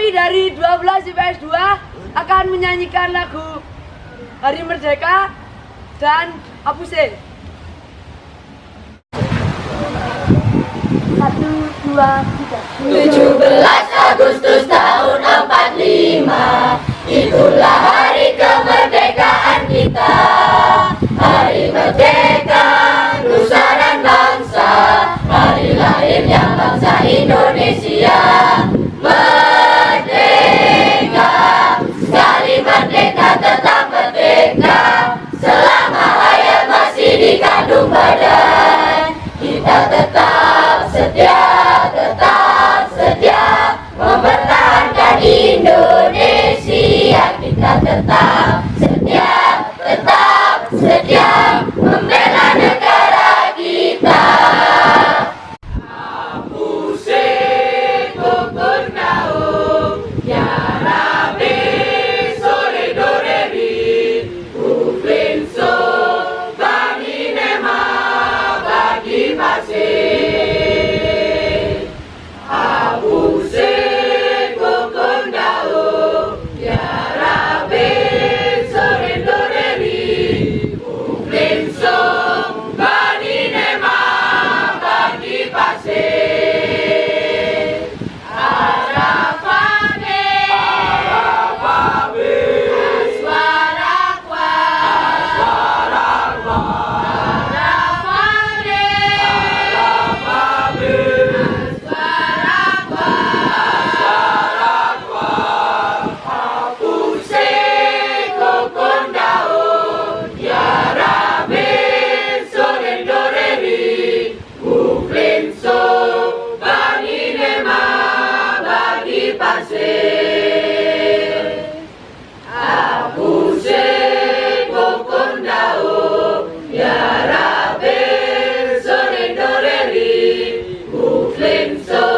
Kami dari 12 IPS 2 akan menyanyikan lagu Hari Merdeka dan Apuse. 1, 2, 3. 17 Agustus tahun 45, itulah hari kemerdekaan kita. Hari merdeka, nusa dan bangsa, hari lahirnya bangsa Indonesia. Merdeka, sekali merdeka tetap merdeka. Selama hayat masih dikandung badan, kita tetap setia mempertahankan Indonesia. Kita tetap setia membela negara kita. Apuse kokon naung ya rabe sore doreri uflinso bani nema bagi pasir. Apuse kokon naung ya rabe sore doreri uflinso bani nema bagi pasir. Arafane aswarakwa Arafane aswarakwa Apuse kokon daun ya rabe sore doreri uflinso bani nema bagi pasir. Apuse kokon daun ya rabe sore doreri uflinso